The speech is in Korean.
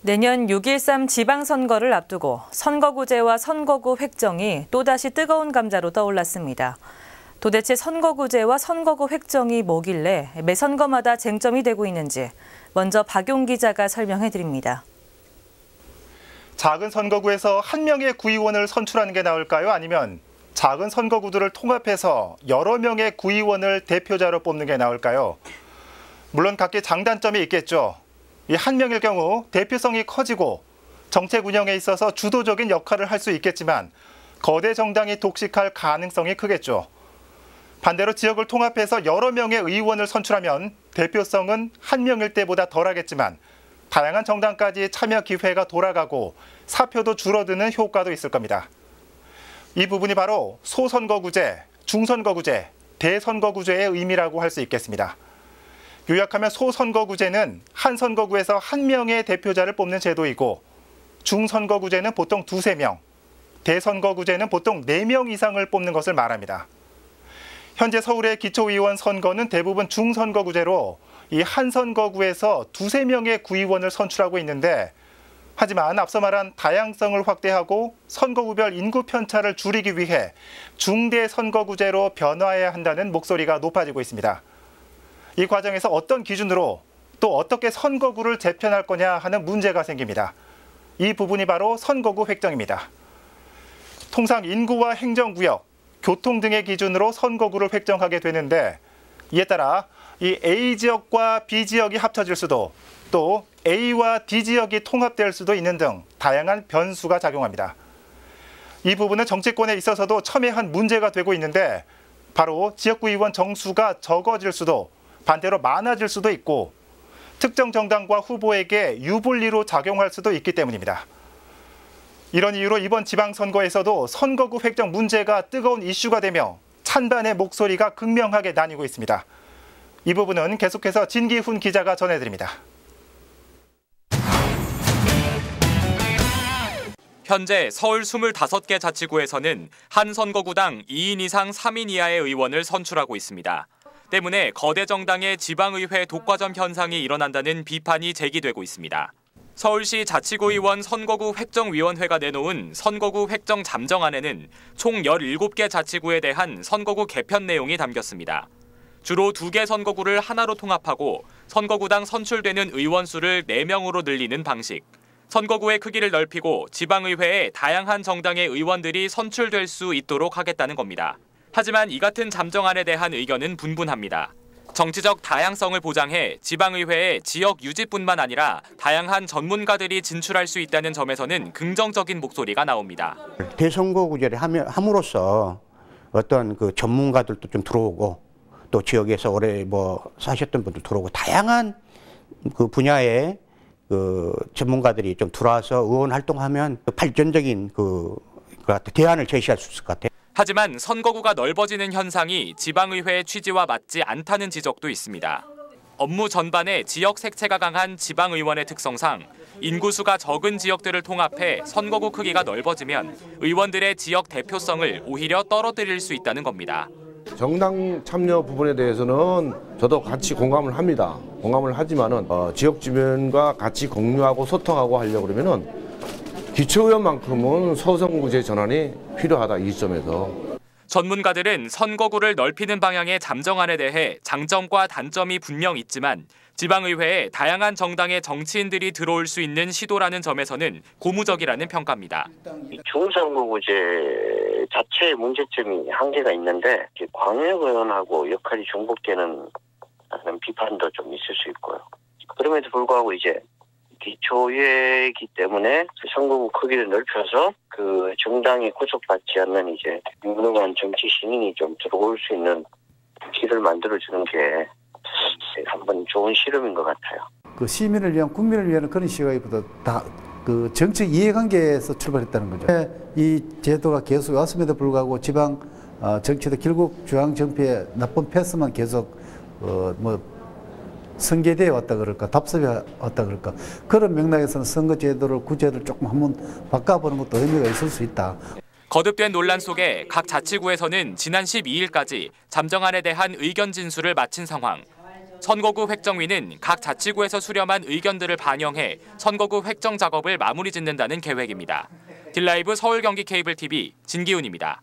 내년 6.13 지방선거를 앞두고 선거구제와 선거구 획정이 또다시 뜨거운 감자로 떠올랐습니다. 도대체 선거구제와 선거구 획정이 뭐길래 매 선거마다 쟁점이 되고 있는지 먼저 박용 기자가 설명해드립니다. 작은 선거구에서 한 명의 구의원을 선출하는 게 나을까요? 아니면 작은 선거구들을 통합해서 여러 명의 구의원을 대표자로 뽑는 게 나을까요? 물론 각기 장단점이 있겠죠. 이 한 명일 경우 대표성이 커지고 정책 운영에 있어서 주도적인 역할을 할 수 있겠지만 거대 정당이 독식할 가능성이 크겠죠. 반대로 지역을 통합해서 여러 명의 의원을 선출하면 대표성은 한 명일 때보다 덜하겠지만 다양한 정당까지 참여 기회가 돌아가고 사표도 줄어드는 효과도 있을 겁니다. 이 부분이 바로 소선거구제, 중선거구제, 대선거구제의 의미라고 할 수 있겠습니다. 요약하면 소선거구제는 한 선거구에서 한 명의 대표자를 뽑는 제도이고 중선거구제는 보통 두세 명, 대선거구제는 보통 4명 이상을 뽑는 것을 말합니다. 현재 서울의 기초의원 선거는 대부분 중선거구제로 이 한 선거구에서 두세 명의 구의원을 선출하고 있는데 하지만 앞서 말한 다양성을 확대하고 선거구별 인구 편차를 줄이기 위해 중대선거구제로 변화해야 한다는 목소리가 높아지고 있습니다. 이 과정에서 어떤 기준으로 또 어떻게 선거구를 재편할 거냐 하는 문제가 생깁니다. 이 부분이 바로 선거구 획정입니다. 통상 인구와 행정구역, 교통 등의 기준으로 선거구를 획정하게 되는데 이에 따라 이 A 지역과 B 지역이 합쳐질 수도 또 A와 D 지역이 통합될 수도 있는 등 다양한 변수가 작용합니다. 이 부분은 정치권에 있어서도 첨예한 문제가 되고 있는데 바로 지역구의원 정수가 적어질 수도 반대로 많아질 수도 있고 특정 정당과 후보에게 유불리로 작용할 수도 있기 때문입니다. 이런 이유로 이번 지방선거에서도 선거구 획정 문제가 뜨거운 이슈가 되며 찬반의 목소리가 극명하게 나뉘고 있습니다. 이 부분은 계속해서 진기훈 기자가 전해드립니다. 현재 서울 25개 자치구에서는 한 선거구당 2인 이상 3인 이하의 의원을 선출하고 있습니다. 때문에 거대 정당의 지방의회 독과점 현상이 일어난다는 비판이 제기되고 있습니다. 서울시 자치구의원 선거구 획정위원회가 내놓은 선거구 획정 잠정안에는 총 17개 자치구에 대한 선거구 개편 내용이 담겼습니다. 주로 2개 선거구를 하나로 통합하고 선거구당 선출되는 의원 수를 4명으로 늘리는 방식, 선거구의 크기를 넓히고 지방의회에 다양한 정당의 의원들이 선출될 수 있도록 하겠다는 겁니다. 하지만 이 같은 잠정안에 대한 의견은 분분합니다. 정치적 다양성을 보장해 지방의회에 지역 유지뿐만 아니라 다양한 전문가들이 진출할 수 있다는 점에서는 긍정적인 목소리가 나옵니다. 대선거구제를 함으로써 어떤 그 전문가들도 좀 들어오고 또 지역에서 오래 사셨던 분들 들어오고 다양한 그 분야의 그 전문가들이 좀 들어와서 의원 활동하면 발전적인 대안을 제시할 수 있을 것 같아요. 하지만 선거구가 넓어지는 현상이 지방의회의 취지와 맞지 않다는 지적도 있습니다. 업무 전반에 지역 색채가 강한 지방의원의 특성상 인구수가 적은 지역들을 통합해 선거구 크기가 넓어지면 의원들의 지역 대표성을 오히려 떨어뜨릴 수 있다는 겁니다. 정당 참여 부분에 대해서는 저도 같이 공감을 합니다. 공감을 하지만은 지역 주변과 같이 공유하고 소통하고 하려고 그러면은 기초의원만큼은 소선거구제 전환이 필요하다, 이 점에서. 전문가들은 선거구를 넓히는 방향의 잠정안에 대해 장점과 단점이 분명 있지만 지방의회에 다양한 정당의 정치인들이 들어올 수 있는 시도라는 점에서는 고무적이라는 평가입니다. 중선거구제 자체의 문제점이 한계가 있는데 광역의원하고 역할이 중복되는 비판도 좀 있을 수 있고요. 그럼에도 불구하고 이제 기초의회이기 때문에 선거구 크기를 넓혀서 그 정당이 구속받지 않는 이제 유능한 정치 신인이 좀 들어올 수 있는 길을 만들어주는 게 한번 좋은 실험인 것 같아요. 그 시민을 위한 국민을 위한 그런 시각보다 다 그 정책 이해관계에서 출발했다는 거죠. 이 제도가 계속 왔음에도 불구하고 지방 정치도 결국 중앙정치의 나쁜 패스만 계속 승계되어 왔다 그럴까, 답습해 왔다 그럴까. 그런 맥락에서는 선거제도를 구제를 조금 한번 바꿔보는 것도 의미가 있을 수 있다. 거듭된 논란 속에 각 자치구에서는 지난 12일까지 잠정안에 대한 의견 진술을 마친 상황. 선거구 획정위는 각 자치구에서 수렴한 의견들을 반영해 선거구 획정 작업을 마무리 짓는다는 계획입니다. 딜라이브 서울 경기 케이블 TV 진기훈입니다.